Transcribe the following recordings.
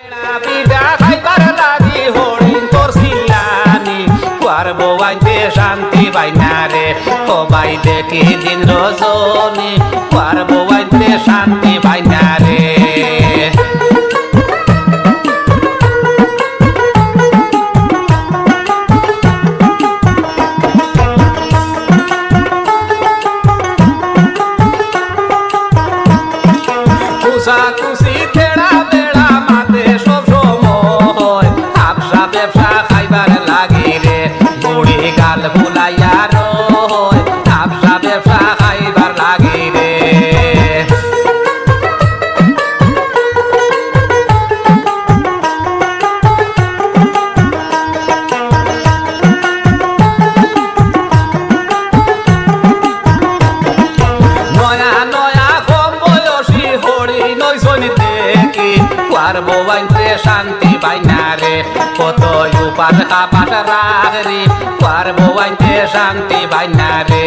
পিঠা খাইবার লাগি হরিণ তোর সিলানি কুয়ার বউয়াইতে শান্তি বাইনা রে সবাই দেখি দিন রজনী কুয়ার বউয়াইতে শান্তি বাইনা রে কুসি খেড়া বেড়া মাতে সব সময় হাবসা ব্যবসা খাইবার লাগি রে বুড়ি গাল বুলাইয়া রয় হাবসা ব্যবসা খাইবার লাগি রে নয়া নয়া কম বয়সী হরি নয় শনিতে কি কুয়ার বউয়াইতে শান্তি বাইনা রে কত উপাস কাপাস রাগ রে কুয়ার বউয়াইতে শান্তি বাইনা রে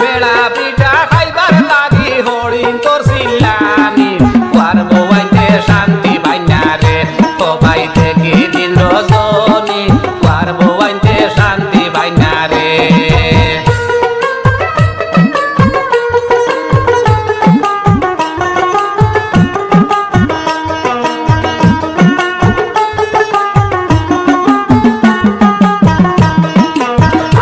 বেড়া পিঠা খাইবার লাগি হরিণ তোর সিলানি কুয়ার বউয়াইতে শান্তি বাইনা রে সবাই দেখি দিন রজনী কুয়ার বউয়াইতে শান্তি বাইনা রে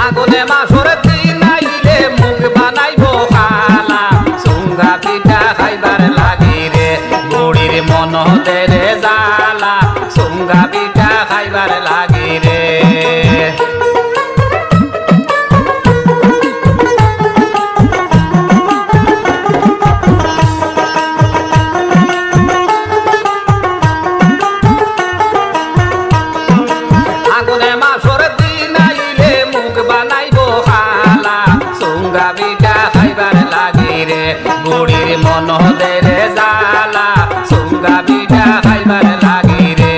আগুনে মাসর দিন আইলে মুখ বানাইব খালা সুঙ্গা পিঠা খাইবার লাগি রে বুড়ির মন দেরে জালা সুঙ্গা পিঠা খাইবার লাগি রে আগুনে মাসর দিন আইলে মুখ বানাইব খালা সুঙ্গা পিঠা খাইবার লাগি রে বুড়ির মন দেরে জালা সুঙ্গা পিঠা খাইবার লাগি রে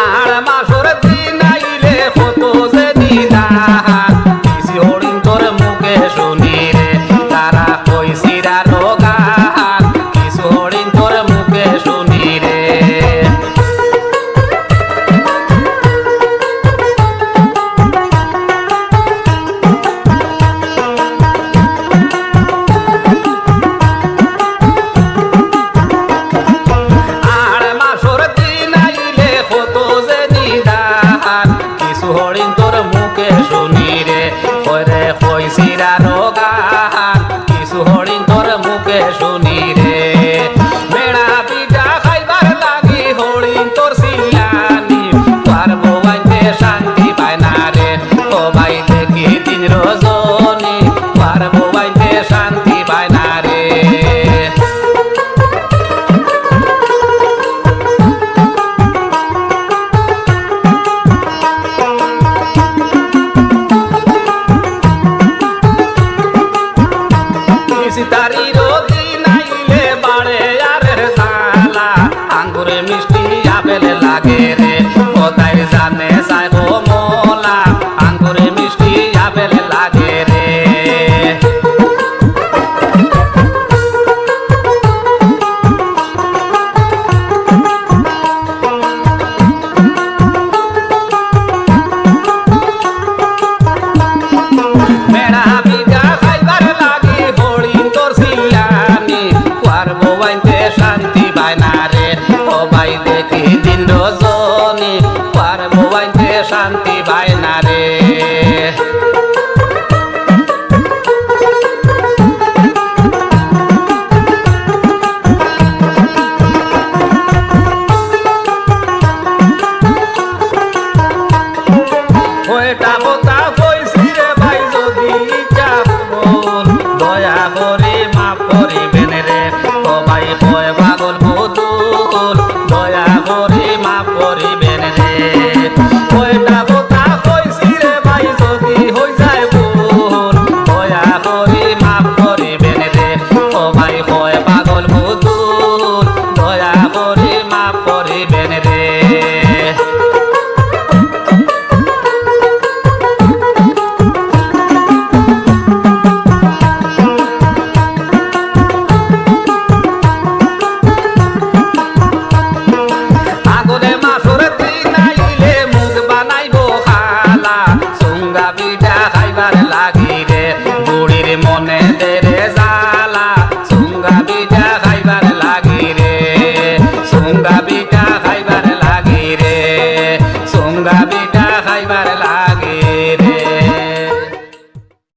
আর মাসর দিন আইলে কত যে দিদার কিসি হরিণ তোর মুখে শুনি রে তারা কইছিরা রোগান কিছু হরিণ তোর মুখে শুনি রে আর মাসর দিন আইলে কত যে নিদান কিছু হরিণ তোর মুখে শুনি রে ওরে কইছিরা রোগান কিছু হরিণ তোর মুখে শুনি রে বেড়া পিঠা খাইবার লাগি হরিণ তোর সিলানি কুয়ার বউয়াইতে শান্তি পায় না রে সবাই দেখি দিন রজনী কুয়ার বউয়াইতে শান্তি পায় না রে সিতারির দিন আইলে বাড়ে আর জালা আঙ্গুরে মিষ্টি আপেল লাগে রে কোথায় জানে চাই মোলা আঙ্গুরে মিষ্টি আপেল লাগে রে মেড়া পিঠা খাইবার লাগি হরিণ তোর সিলানি কুয়ার বউয়াইতে শান্তি বাইনা রে সবাই দেখি দিন রজনী কুয়ার বউয়াইতে শান্তি বাইনা রে ওইটা বোতা কইছি রে ভাই যদি ইচ্ছা মন দয়া করে মাফ করিবেন রে সবাই ভয় পাগল বুতুল দয়া করে মাফ করিবেন